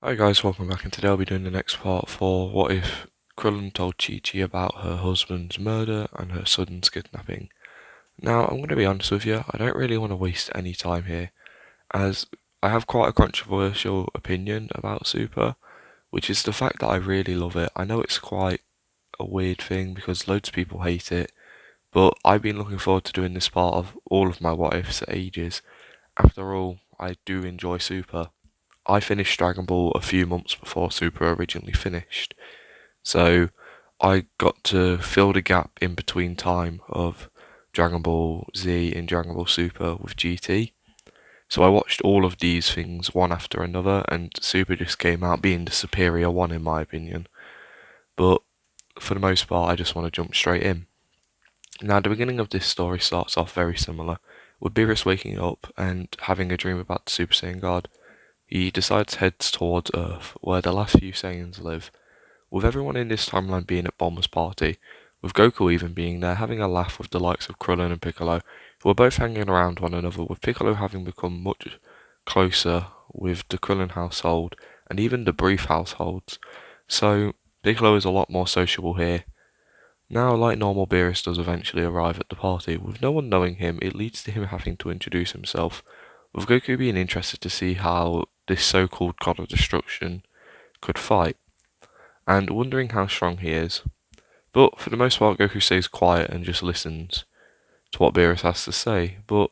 Hi guys, welcome back, and today I'll be doing the next part for what if Krillin told Chi-Chi about her husband's murder and her son's kidnapping. Now, I'm going to be honest with you, I don't really want to waste any time here, as I have quite a controversial opinion about Super, which is the fact that I really love it. I know it's quite a weird thing because loads of people hate it, but I've been looking forward to doing this part of all of my what ifs for ages. After all, I do enjoy Super. I finished Dragon Ball a few months before Super originally finished, so I got to fill the gap in between time of Dragon Ball Z and Dragon Ball Super with GT. So I watched all of these things one after another, and Super just came out being the superior one in my opinion. But for the most part, I just want to jump straight in. Now, the beginning of this story starts off very similar, with Beerus waking up and having a dream about the Super Saiyan God. He decides to head towards Earth, where the last few Saiyans live, with everyone in this timeline being at Bulma's party, with Goku even being there having a laugh with the likes of Krillin and Piccolo, who are both hanging around one another, with Piccolo having become much closer with the Krillin household and even the Brief households, so Piccolo is a lot more sociable here. Now, like normal, Beerus does eventually arrive at the party. With no one knowing him, it leads to him having to introduce himself, with Goku being interested to see how this so-called God of Destruction could fight, and wondering how strong he is. But for the most part, Goku stays quiet and just listens to what Beerus has to say. But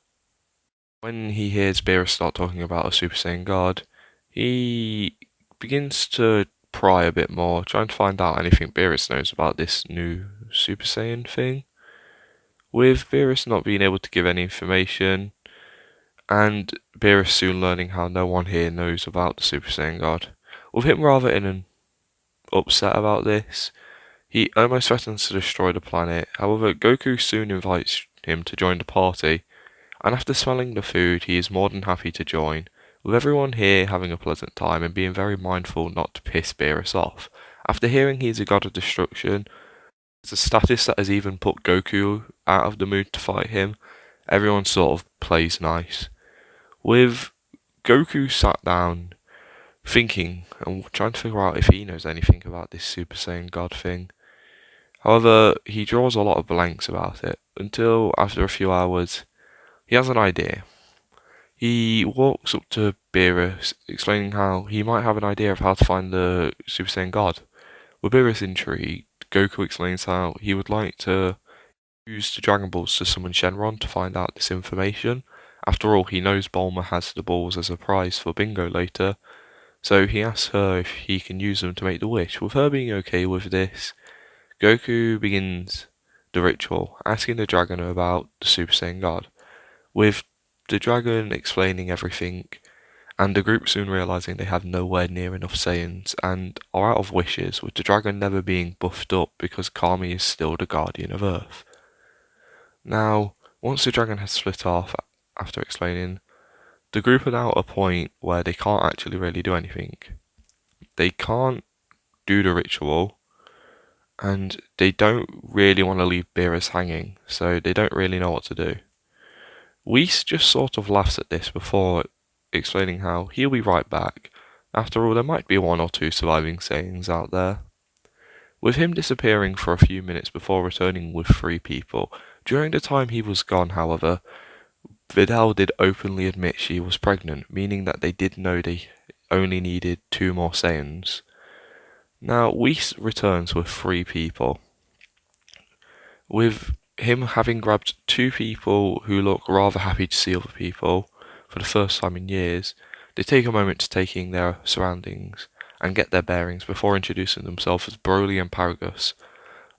when he hears Beerus start talking about a Super Saiyan God, he begins to pry a bit more, trying to find out anything Beerus knows about this new Super Saiyan thing. With Beerus not being able to give any information, and Beerus soon learning how no one here knows about the Super Saiyan God. With him rather in an upset about this, he almost threatens to destroy the planet. However, Goku soon invites him to join the party, and after smelling the food, he is more than happy to join, with everyone here having a pleasant time and being very mindful not to piss Beerus off. After hearing he is a god of destruction, it's a status that has even put Goku out of the mood to fight him, everyone sort of plays nice. With Goku sat down, thinking and trying to figure out if he knows anything about this Super Saiyan God thing. However, he draws a lot of blanks about it, until after a few hours, he has an idea. He walks up to Beerus, explaining how he might have an idea of how to find the Super Saiyan God. With Beerus intrigued, Goku explains how he would like to use the Dragon Balls to summon Shenron to find out this information. After all, he knows Bulma has the balls as a prize for bingo later, so he asks her if he can use them to make the wish. With her being okay with this, Goku begins the ritual, asking the dragon about the Super Saiyan God, with the dragon explaining everything, and the group soon realizing they have nowhere near enough Saiyans and are out of wishes, with the dragon never being buffed up because Kami is still the guardian of Earth. Now, once the dragon has split off, after explaining, the group are now at a point where they can't actually really do anything. They can't do the ritual, and they don't really want to leave Beerus hanging, so they don't really know what to do. Whis just sort of laughs at this before explaining how he'll be right back. After all, there might be one or two surviving Saiyans out there. With him disappearing for a few minutes before returning with three people, during the time he was gone, however, Videl did openly admit she was pregnant, meaning that they did know they only needed two more Saiyans. Now, Whis returns with three people, with him having grabbed two people who look rather happy to see other people for the first time in years. They take a moment to take in their surroundings and get their bearings before introducing themselves as Broly and Paragus.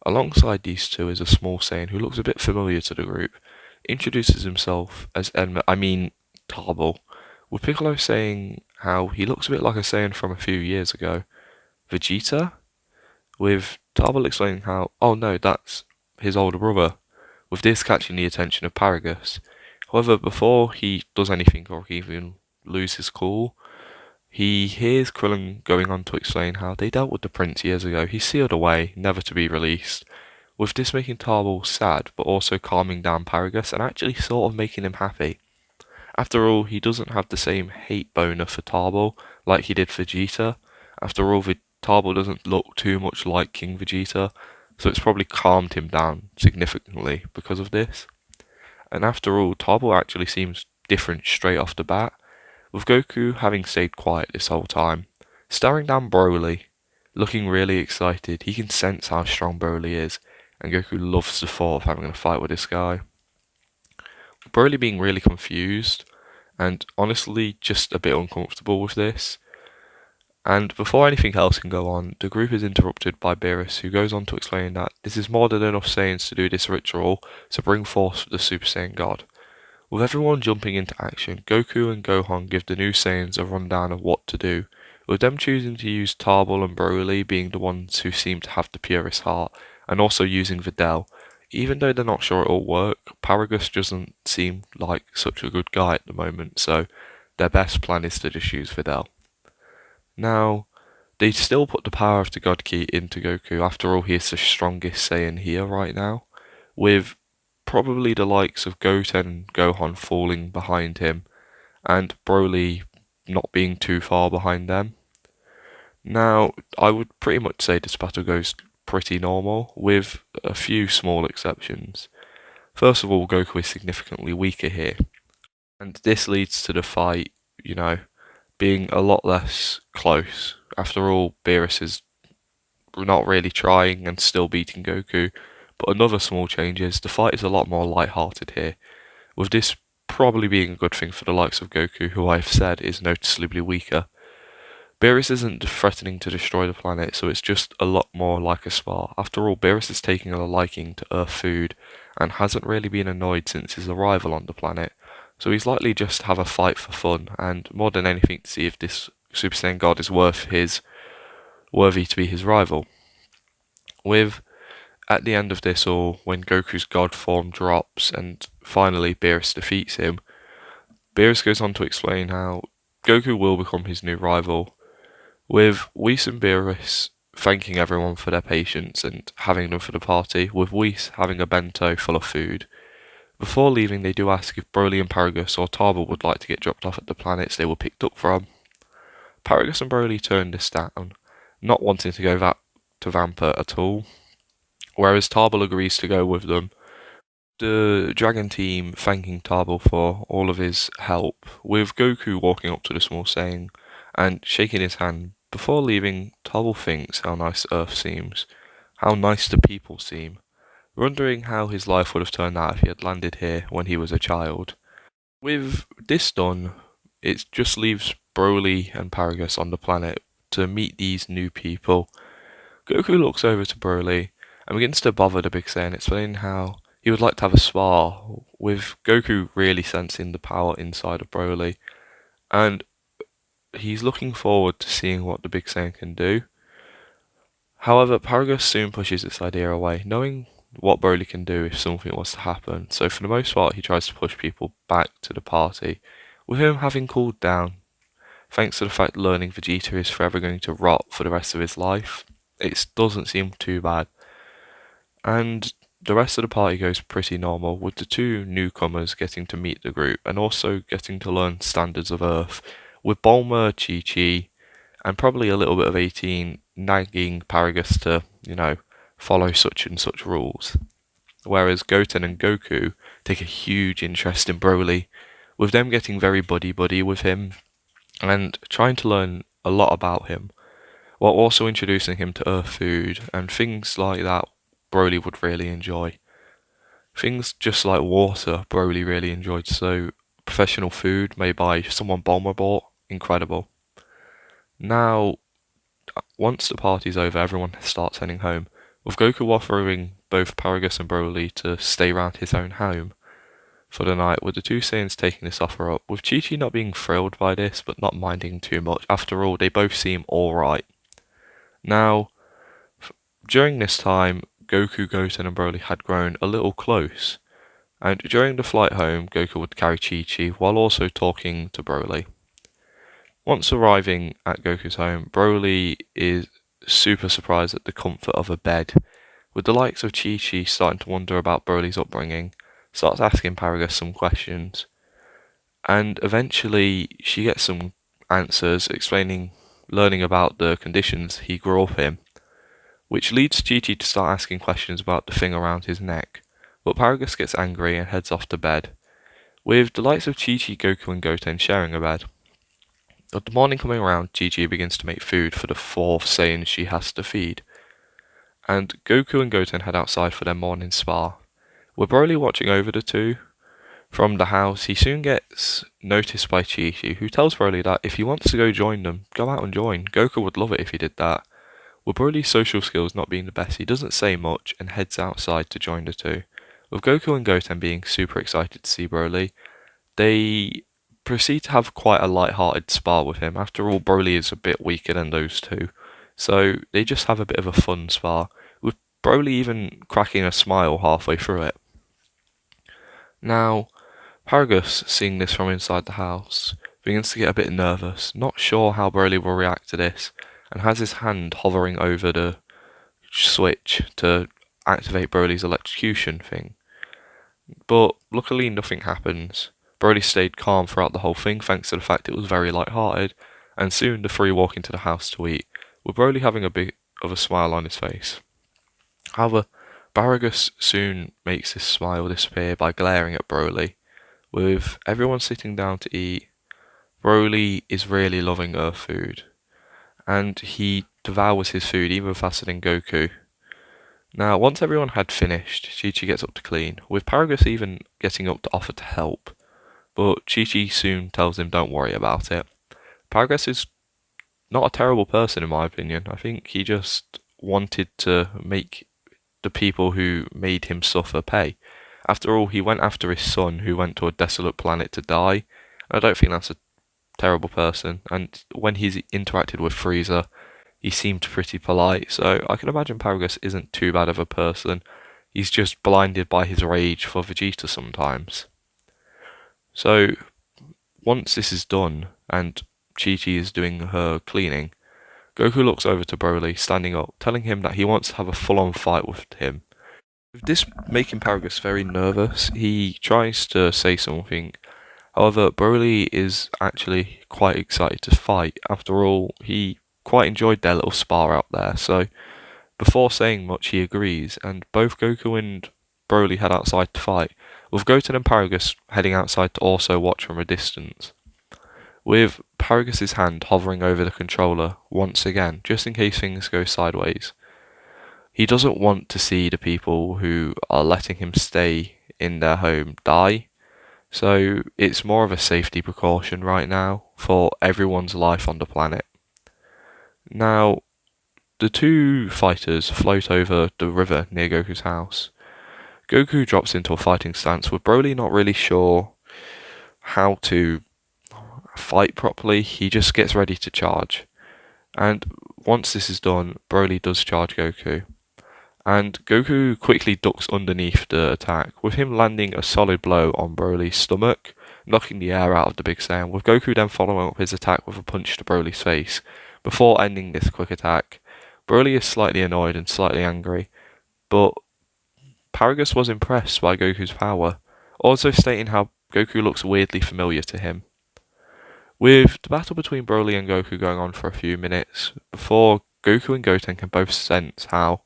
Alongside these two is a small Saiyan who looks a bit familiar to the group, introduces himself as Tarbell, with Piccolo saying how he looks a bit like a Saiyan from a few years ago. Vegeta? With Tarbell explaining how, oh no, that's his older brother, with this catching the attention of Paragus. However, before he does anything or even lose his cool, he hears Krillin going on to explain how they dealt with the prince years ago. He's sealed away, never to be released, with this making Tarbell sad, but also calming down Paragus and actually sort of making him happy. After all, he doesn't have the same hate boner for Tarbell, like he did Vegeta. After all, Tarbell doesn't look too much like King Vegeta, so it's probably calmed him down significantly because of this. And after all, Tarbell actually seems different straight off the bat, with Goku having stayed quiet this whole time, staring down Broly, looking really excited. He can sense how strong Broly is, and Goku loves the thought of having a fight with this guy. Broly being really confused, and honestly just a bit uncomfortable with this. And before anything else can go on, the group is interrupted by Beerus, who goes on to explain that this is more than enough Saiyans to do this ritual to bring forth the Super Saiyan God. With everyone jumping into action, Goku and Gohan give the new Saiyans a rundown of what to do, with them choosing to use Tarbell and Broly being the ones who seem to have the purest heart, and also using Videl. Even though they're not sure it'll work, Paragus doesn't seem like such a good guy at the moment, so their best plan is to just use Videl. Now, they still put the power of the God Key into Goku. After all, he is the strongest Saiyan here right now, with probably the likes of Goten and Gohan falling behind him, and Broly not being too far behind them. Now, I would pretty much say this battle goes pretty normal, with a few small exceptions. First of all, Goku is significantly weaker here, and this leads to the fight, being a lot less close. After all, Beerus is not really trying and still beating Goku. But another small change is the fight is a lot more light-hearted here, with this probably being a good thing for the likes of Goku, who I've said is noticeably weaker. Beerus isn't threatening to destroy the planet, so it's just a lot more like a spar. After all, Beerus is taking a liking to Earth food, and hasn't really been annoyed since his arrival on the planet, so he's likely just to have a fight for fun, and more than anything to see if this Super Saiyan God is worthy to be his rival. With at the end of this all, when Goku's God form drops and finally Beerus defeats him, Beerus goes on to explain how Goku will become his new rival, with Whis and Beerus thanking everyone for their patience and having them for the party, with Whis having a bento full of food. Before leaving, they do ask if Broly and Paragus or Tarbell would like to get dropped off at the planets they were picked up from. Paragus and Broly turn this down, not wanting to go back to Vampa at all, whereas Tarbell agrees to go with them. The Dragon team thanking Tarbell for all of his help, with Goku walking up to the small Saiyan and shaking his hand. Before leaving, Tarbell thinks how nice Earth seems, how nice the people seem, wondering how his life would have turned out if he had landed here when he was a child. With this done, it just leaves Broly and Paragus on the planet to meet these new people. Goku looks over to Broly and begins to bother the Big Saiyan, explaining how he would like to have a spar, with Goku really sensing the power inside of Broly, and he's looking forward to seeing what the Big Saiyan can do. However, Paragus soon pushes this idea away, knowing what Broly can do if something was to happen, so for the most part he tries to push people back to the party, with him having cooled down, thanks to the fact that learning Vegeta is forever going to rot for the rest of his life. It doesn't seem too bad. And the rest of the party goes pretty normal, with the two newcomers getting to meet the group and also getting to learn standards of Earth, with Bulma, Chi-Chi, and probably a little bit of 18 nagging Paragus to, follow such and such rules. Whereas Goten and Goku take a huge interest in Broly, with them getting very buddy-buddy with him and trying to learn a lot about him, while also introducing him to Earth food and things like that Broly would really enjoy. Things just like water Broly really enjoyed, so professional food made by someone Bulma bought, incredible. Now, once the party's over, everyone starts heading home, with Goku offering both Paragus and Broly to stay around his own home for the night, with the two Saiyans taking this offer up, with Chi-Chi not being thrilled by this, but not minding too much. After all, they both seem alright. Now, during this time, Goku, Goten and Broly had grown a little close, and during the flight home, Goku would carry Chi-Chi while also talking to Broly. Once arriving at Goku's home, Broly is super surprised at the comfort of a bed, with the likes of Chi-Chi starting to wonder about Broly's upbringing, starts asking Paragus some questions, and eventually she gets some answers, learning about the conditions he grew up in, which leads Chi-Chi to start asking questions about the thing around his neck. But Paragus gets angry and heads off to bed, with the likes of Chi-Chi, Goku, and Goten sharing a bed. With the morning coming around, Chi-Chi begins to make food for the 4 Saiyans she has to feed, and Goku and Goten head outside for their morning spa. With Broly watching over the two from the house, he soon gets noticed by Chi-Chi, who tells Broly that if he wants to go join them, go out and join. Goku would love it if he did that. With Broly's social skills not being the best, he doesn't say much and heads outside to join the two. With Goku and Goten being super excited to see Broly, they proceed to have quite a light-hearted spar with him. After all, Broly is a bit weaker than those two, so they just have a bit of a fun spar, with Broly even cracking a smile halfway through it. Now, Paragus, seeing this from inside the house, begins to get a bit nervous, not sure how Broly will react to this, and has his hand hovering over the switch to activate Broly's electrocution thing. But luckily nothing happens. Broly stayed calm throughout the whole thing thanks to the fact it was very light-hearted, and soon the three walk into the house to eat, with Broly having a bit of a smile on his face. However, Paragus soon makes this smile disappear by glaring at Broly. With everyone sitting down to eat, Broly is really loving Earth food, and he devours his food even faster than Goku. Now, once everyone had finished, Chi-Chi gets up to clean, with Paragus even getting up to offer to help, but Chi-Chi soon tells him don't worry about it. Paragus is not a terrible person in my opinion. I think he just wanted to make the people who made him suffer pay. After all, he went after his son who went to a desolate planet to die. I don't think that's a terrible person, and when he's interacted with Frieza, he seemed pretty polite, so I can imagine Paragus isn't too bad of a person. He's just blinded by his rage for Vegeta sometimes. So, once this is done, and Chi-Chi is doing her cleaning, Goku looks over to Broly, standing up, telling him that he wants to have a full-on fight with him. With this making Paragus very nervous, he tries to say something. However, Broly is actually quite excited to fight. After all, he quite enjoyed their little spar out there, so before saying much he agrees, and both Goku and Broly head outside to fight, with Goten and Paragus heading outside to also watch from a distance, with Paragus' hand hovering over the controller once again, just in case things go sideways. He doesn't want to see the people who are letting him stay in their home die, so it's more of a safety precaution right now for everyone's life on the planet. Now, the two fighters float over the river near Goku's house. Goku drops into a fighting stance, with Broly not really sure how to fight properly. He just gets ready to charge. And once this is done, Broly does charge Goku. And Goku quickly ducks underneath the attack, with him landing a solid blow on Broly's stomach, knocking the air out of the Big Saiyan, with Goku then following up his attack with a punch to Broly's face. Before ending this quick attack, Broly is slightly annoyed and slightly angry, but Paragus was impressed by Goku's power, also stating how Goku looks weirdly familiar to him. With the battle between Broly and Goku going on for a few minutes, before Goku and Goten can both sense how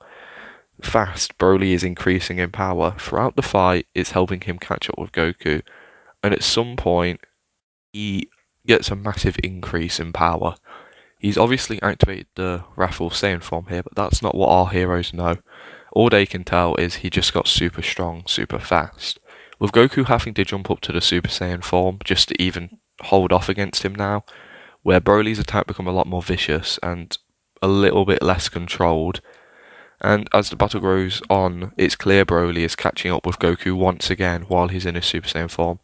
fast Broly is increasing in power, throughout the fight it's helping him catch up with Goku, and at some point he gets a massive increase in power. He's obviously activated the Wrathful Saiyan form here, but that's not what our heroes know. All they can tell is he just got super strong, super fast, with Goku having to jump up to the Super Saiyan form just to even hold off against him now, where Broly's attack become a lot more vicious and a little bit less controlled. And as the battle goes on, it's clear Broly is catching up with Goku once again while he's in his Super Saiyan form.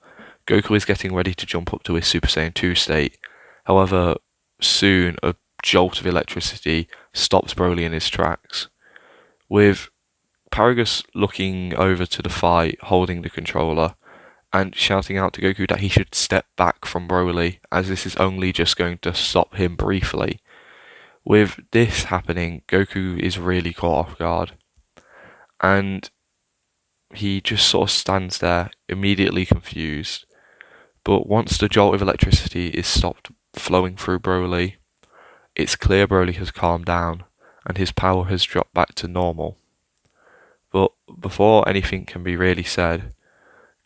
Goku is getting ready to jump up to his Super Saiyan 2 state. However, soon a jolt of electricity stops Broly in his tracks, with Paragus looking over to the fight, holding the controller, and shouting out to Goku that he should step back from Broly, as this is only just going to stop him briefly. With this happening, Goku is really caught off guard, and he just sort of stands there, immediately confused. But once the jolt of electricity is stopped flowing through Broly, it's clear Broly has calmed down and his power has dropped back to normal. But before anything can be really said,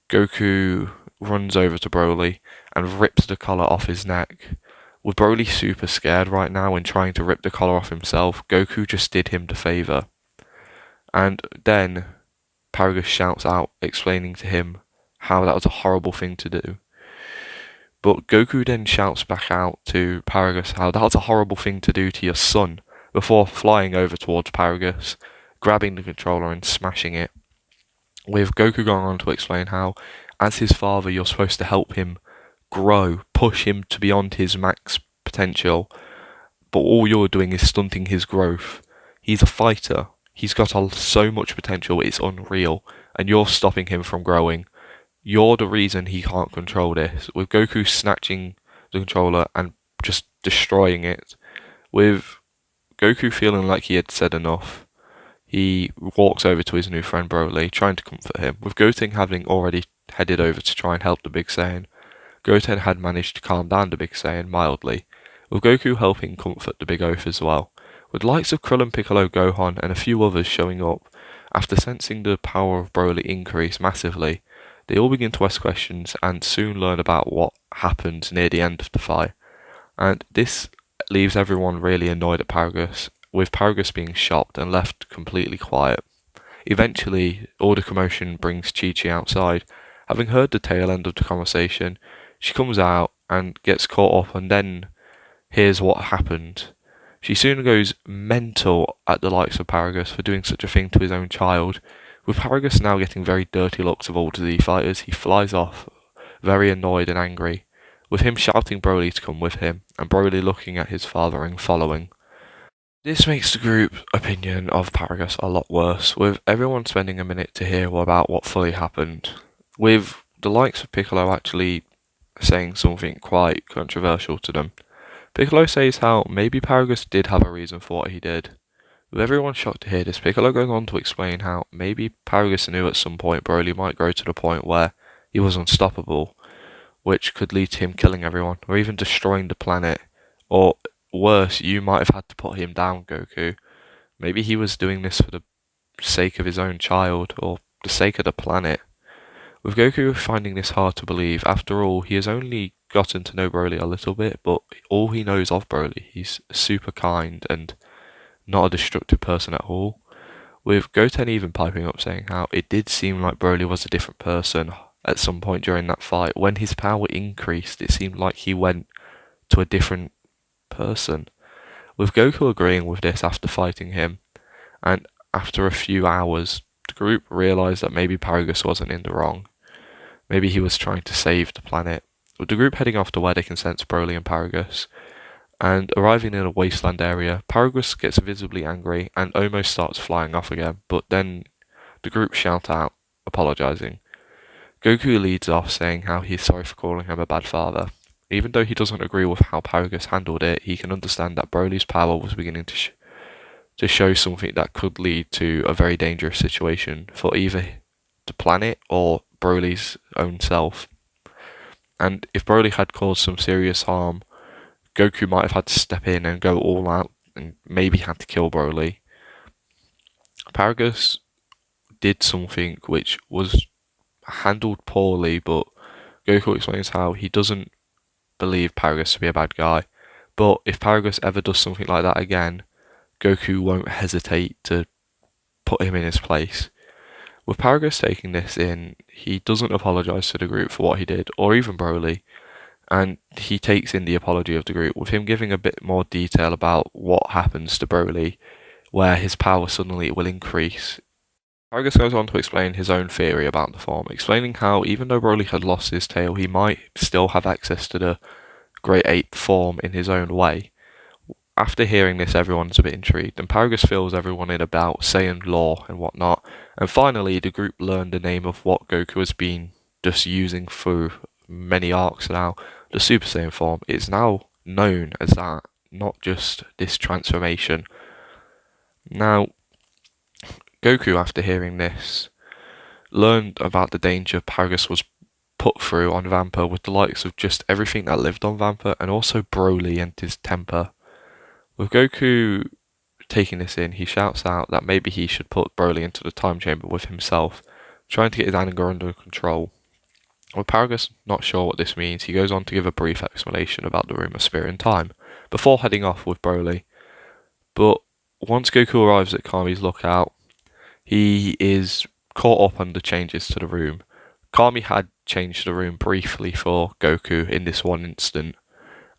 Goku runs over to Broly and rips the collar off his neck. With Broly super scared right now and trying to rip the collar off himself, Goku just did him the favour. And then Paragus shouts out, explaining to him how that was a horrible thing to do. But Goku then shouts back out to Paragus how that was a horrible thing to do to your son, before flying over towards Paragus, grabbing the controller and smashing it. With Goku going on to explain how, as his father, you're supposed to help him grow, push him to beyond his max potential, but all you're doing is stunting his growth. He's a fighter. He's got so much potential, it's unreal, and you're stopping him from growing. You're the reason he can't control this. With Goku snatching the controller and just destroying it, with Goku feeling like he had said enough, he walks over to his new friend Broly, trying to comfort him. With Goten having already headed over to try and help the Big Saiyan, Goten had managed to calm down the Big Saiyan mildly, with Goku helping comfort the Big Oaf as well. With likes of Krillin, Piccolo, Gohan, and a few others showing up, after sensing the power of Broly increase massively, they all begin to ask questions and soon learn about what happened near the end of the fight. And this leaves everyone really annoyed at Paragus, with Paragus being shocked and left completely quiet. Eventually, all the commotion brings Chi-Chi outside. Having heard the tail end of the conversation, she comes out and gets caught up and then hears what happened. She soon goes mental at the likes of Paragus for doing such a thing to his own child. With Paragus now getting very dirty looks of all the Z fighters, he flies off, very annoyed and angry, with him shouting Broly to come with him, and Broly looking at his father and following. This makes the group opinion of Paragus a lot worse, with everyone spending a minute to hear about what fully happened, with the likes of Piccolo actually saying something quite controversial to them. Piccolo says how maybe Paragus did have a reason for what he did. With everyone shocked to hear this, Piccolo goes on to explain how maybe Paragus knew at some point Broly might grow to the point where he was unstoppable, which could lead to him killing everyone, or even destroying the planet, or worse, you might have had to put him down, Goku. Maybe he was doing this for the sake of his own child, or the sake of the planet. With Goku finding this hard to believe, after all, he has only gotten to know Broly a little bit, but all he knows of Broly, he's super kind and not a destructive person at all. With Goten even piping up saying how it did seem like Broly was a different person at some point during that fight. When his power increased, it seemed like he went to a different person. With Goku agreeing with this after fighting him, and after a few hours, the group realised that maybe Paragus wasn't in the wrong. Maybe he was trying to save the planet. With the group heading off to where they can sense Broly and Paragus, and arriving in a wasteland area, Paragus gets visibly angry and almost starts flying off again, but then the group shout out, apologising. Goku leads off saying how he's sorry for calling him a bad father. Even though he doesn't agree with how Paragus handled it, he can understand that Broly's power was beginning to show something that could lead to a very dangerous situation for either the planet or Broly's own self. And if Broly had caused some serious harm, Goku might have had to step in and go all out and maybe had to kill Broly. Paragus did something which was handled poorly, but Goku explains how he doesn't believe Paragus to be a bad guy. But if Paragus ever does something like that again, Goku won't hesitate to put him in his place. With Paragus taking this in, he doesn't apologise to the group for what he did, or even Broly, and he takes in the apology of the group, with him giving a bit more detail about what happens to Broly, where his power suddenly will increase. Paragus goes on to explain his own theory about the form, explaining how even though Broly had lost his tail, he might still have access to the Great Ape form in his own way. After hearing this, everyone's a bit intrigued, and Paragus fills everyone in about Saiyan lore and whatnot, and finally the group learned the name of what Goku has been just using through many arcs now. The Super Saiyan form is now known as that, not just this transformation. Now, Goku, after hearing this, learned about the danger Paragus was put through on Vampa with the likes of just everything that lived on Vampa and also Broly and his temper. With Goku taking this in, he shouts out that maybe he should put Broly into the time chamber with himself, trying to get his anger under control. With Paragus not sure what this means, he goes on to give a brief explanation about the room of spirit and time, before heading off with Broly. But once Goku arrives at Kami's lookout, he is caught up on the changes to the room. Kami had changed the room briefly for Goku in this one instant,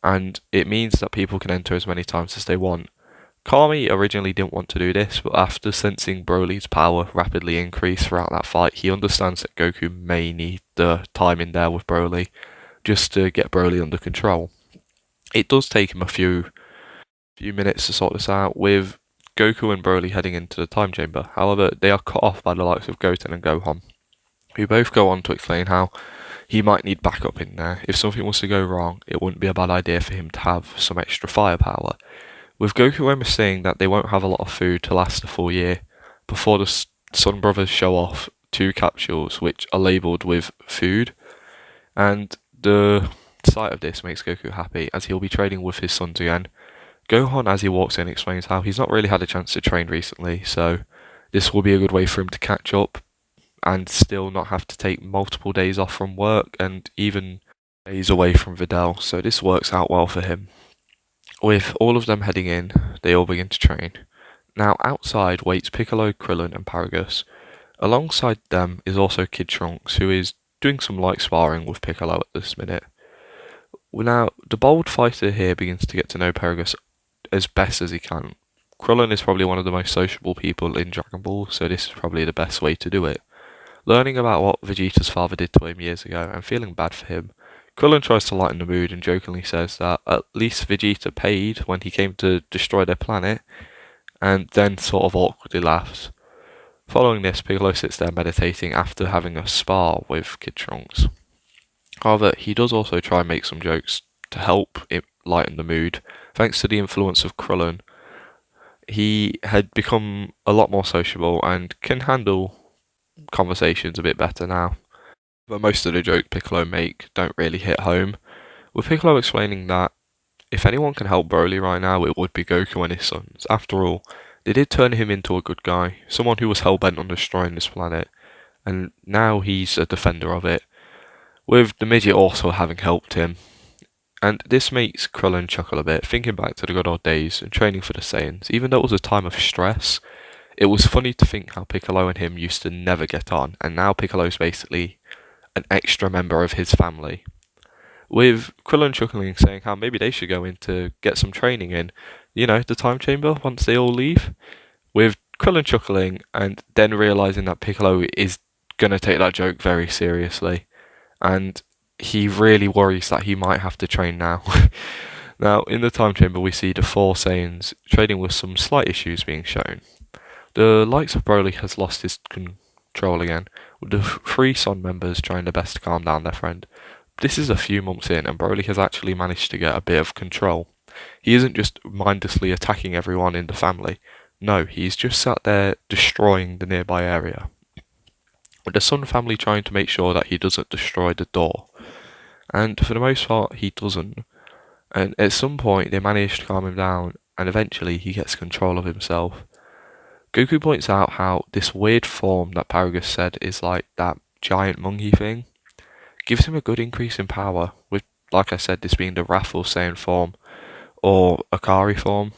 and it means that people can enter as many times as they want. Kami originally didn't want to do this, but after sensing Broly's power rapidly increase throughout that fight, he understands that Goku may need the time in there with Broly, just to get Broly under control. It does take him a few minutes to sort this out, with Goku and Broly heading into the time chamber. However, they are cut off by the likes of Goten and Gohan, who both go on to explain how he might need backup in there. If something was to go wrong, it wouldn't be a bad idea for him to have some extra firepower. With Goku almost saying that they won't have a lot of food to last a full year before the Sun Brothers show off 2 capsules which are labelled with food, and the sight of this makes Goku happy as he'll be training with his sons again. Gohan, as he walks in, explains how he's not really had a chance to train recently, so this will be a good way for him to catch up and still not have to take multiple days off from work and even days away from Videl, so this works out well for him. With all of them heading in, they all begin to train. Now outside waits Piccolo, Krillin and Paragus. Alongside them is also Kid Trunks, who is doing some light sparring with Piccolo at this minute. Now, the bold fighter here begins to get to know Paragus as best as he can. Krillin is probably one of the most sociable people in Dragon Ball, so this is probably the best way to do it. Learning about what Vegeta's father did to him years ago and feeling bad for him, Krillin tries to lighten the mood and jokingly says that at least Vegeta paid when he came to destroy their planet, and then sort of awkwardly laughs. Following this, Piccolo sits there meditating after having a spar with Kid Trunks. However, he does also try and make some jokes to help it lighten the mood. Thanks to the influence of Krillin, he had become a lot more sociable and can handle conversations a bit better now. But most of the jokes Piccolo make don't really hit home, with Piccolo explaining that if anyone can help Broly right now, it would be Goku and his sons. After all, they did turn him into a good guy, someone who was hell-bent on destroying this planet, and now he's a defender of it, with the midget also having helped him. And this makes Krillin chuckle a bit, thinking back to the good old days and training for the Saiyans. Even though it was a time of stress, it was funny to think how Piccolo and him used to never get on, and now Piccolo's basically an extra member of his family. With Krillin chuckling, saying how maybe they should go in to get some training in, the time chamber once they all leave. With Krillin chuckling and then realising that Piccolo is going to take that joke very seriously, and he really worries that he might have to train now. Now, in the time chamber, we see the 4 Saiyans training with some slight issues being shown. The likes of Broly has lost his control again, with the 3 Son members trying their best to calm down their friend. This is a few months in, and Broly has actually managed to get a bit of control. He isn't just mindlessly attacking everyone in the family. No, he's just sat there destroying the nearby area, with the Son family trying to make sure that he doesn't destroy the door. And for the most part, he doesn't. And at some point, they manage to calm him down, and eventually he gets control of himself. Goku points out how this weird form that Paragus said is like that giant monkey thing gives him a good increase in power, with, like I said, this being the Wrathful Saiyan form, or Akari form.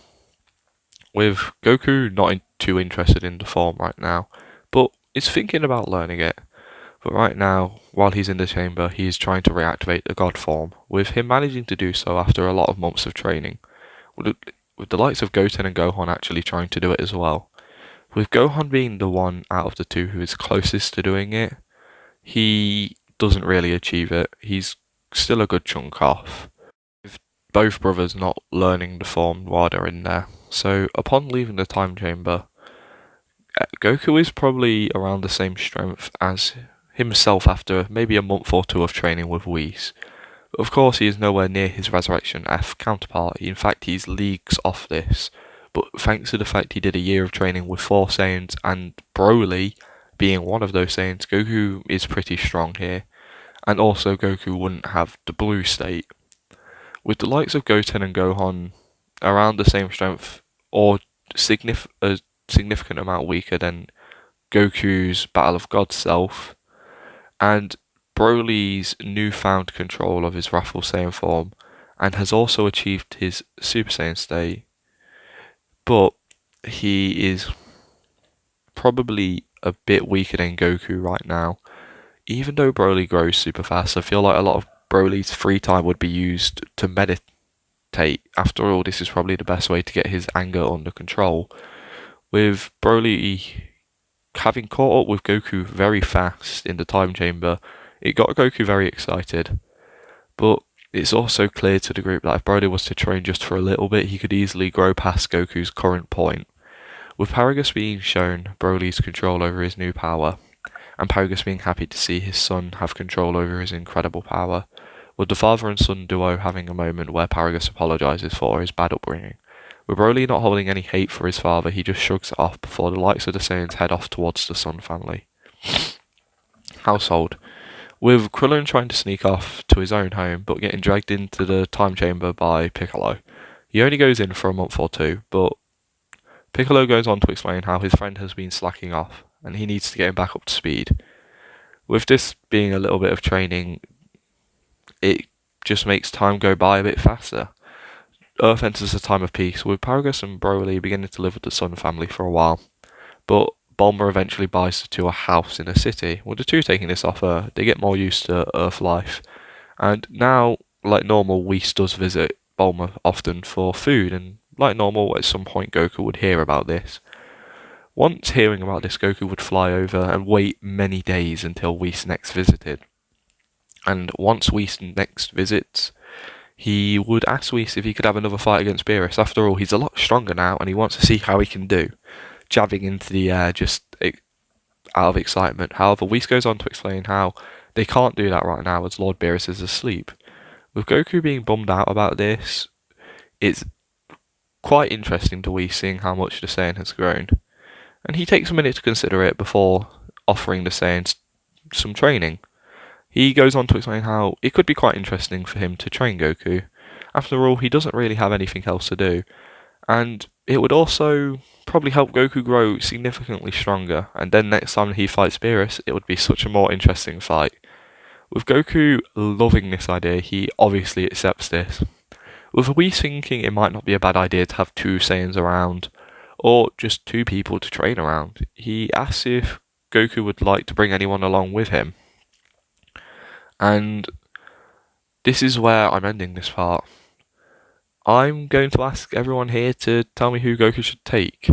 With Goku not too interested in the form right now, but is thinking about learning it. But right now, while he's in the chamber, he is trying to reactivate the God form, with him managing to do so after a lot of months of training, with the likes of Goten and Gohan actually trying to do it as well. With Gohan being the one out of the 2 who is closest to doing it, he doesn't really achieve it. He's still a good chunk off, with both brothers not learning the form while they're in there. So upon leaving the time chamber, Goku is probably around the same strength as himself after maybe a month or 2 of training with Whis. But of course, he is nowhere near his Resurrection F counterpart. In fact, he's leagues off this. But thanks to the fact he did a year of training with 4 Saiyans and Broly being one of those Saiyans, Goku is pretty strong here. and also Goku wouldn't have the blue state. With the likes of Goten and Gohan around the same strength or a significant amount weaker than Goku's Battle of Gods self, and Broly's newfound control of his wrathful Saiyan form, and has also achieved his Super Saiyan state, but he is probably a bit weaker than Goku right now. Even though Broly grows super fast, I feel like a lot of Broly's free time would be used to meditate. After all, this is probably the best way to get his anger under control. With Broly having caught up with Goku very fast in the time chamber, it got Goku very excited. But it's also clear to the group that if Broly was to train just for a little bit, he could easily grow past Goku's current point. With Paragus being shown Broly's control over his new power, and Paragus being happy to see his son have control over his incredible power, with the father and son duo having a moment where Paragus apologises for his bad upbringing. With Broly not holding any hate for his father, he just shrugs it off before the likes of the Saiyans head off towards the Sun family. Household. With Krillin trying to sneak off to his own home, but getting dragged into the time chamber by Piccolo. He only goes in for a month or two, but Piccolo goes on to explain how his friend has been slacking off, and he needs to get him back up to speed. With this being a little bit of training, it just makes time go by a bit faster. Earth enters a time of peace, with Paragus and Broly beginning to live with the Sun family for a while, but Bulma eventually buys the two a house in a city. With the two taking this offer, they get more used to Earth life, and now, like normal, Whis does visit Bulma often for food, and like normal, at some point Goku would hear about this. Once hearing about this, Goku would fly over and wait many days until Whis next visited. And once Whis next visits, he would ask Whis if he could have another fight against Beerus. After all, he's a lot stronger now, and he wants to see how he can do, jabbing into the air just out of excitement. However, Whis goes on to explain how they can't do that right now as Lord Beerus is asleep. With Goku being bummed out about this, it's quite interesting to Whis seeing how much the Saiyan has grown, and he takes a minute to consider it before offering the Saiyans some training. He goes on to explain how it could be quite interesting for him to train Goku. After all, he doesn't really have anything else to do, and it would also probably help Goku grow significantly stronger, and then next time he fights Beerus, it would be such a more interesting fight. With Goku loving this idea, he obviously accepts this. With Whis thinking it might not be a bad idea to have two Saiyans around, or just two people to train around, he asks if Goku would like to bring anyone along with him. And this is where I'm ending this part. I'm going to ask everyone here to tell me who Goku should take.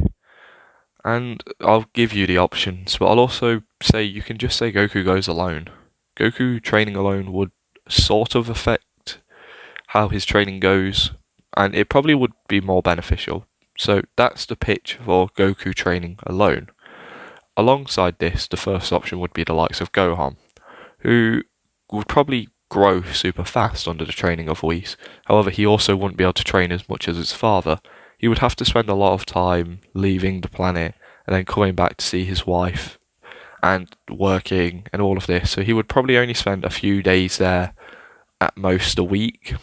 And I'll give you the options, but I'll also say you can just say Goku goes alone. Goku training alone would sort of affect how his training goes, and it probably would be more beneficial. So that's the pitch for Goku training alone. Alongside this, the first option would be the likes of Gohan, who would probably grow super fast under the training of Whis. However, he also wouldn't be able to train as much as his father. He would have to spend a lot of time leaving the planet and then coming back to see his wife and working and all of this. So he would probably only spend a few days there, at most a week.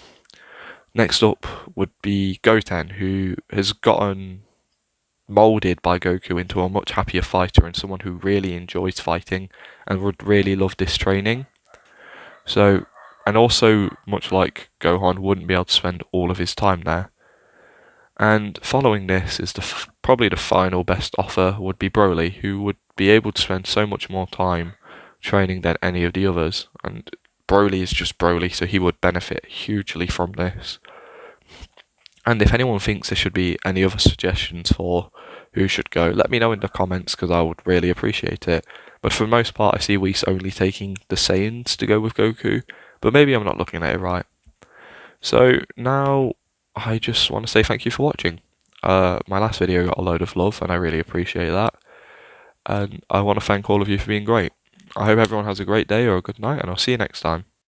Next up would be Goten, who has gotten moulded by Goku into a much happier fighter and someone who really enjoys fighting and would really love this training. So, and also, much like Gohan, wouldn't be able to spend all of his time there. And following this is probably the final best offer would be Broly, who would be able to spend so much more time training than any of the others. And Broly is just Broly, so he would benefit hugely from this. And if anyone thinks there should be any other suggestions for who should go, let me know in the comments because I would really appreciate it. But for the most part, I see Whis only taking the Saiyans to go with Goku, but maybe I'm not looking at it right. So now I just want to say thank you for watching. My last video got a load of love and I really appreciate that. And I want to thank all of you for being great. I hope everyone has a great day or a good night, and I'll see you next time.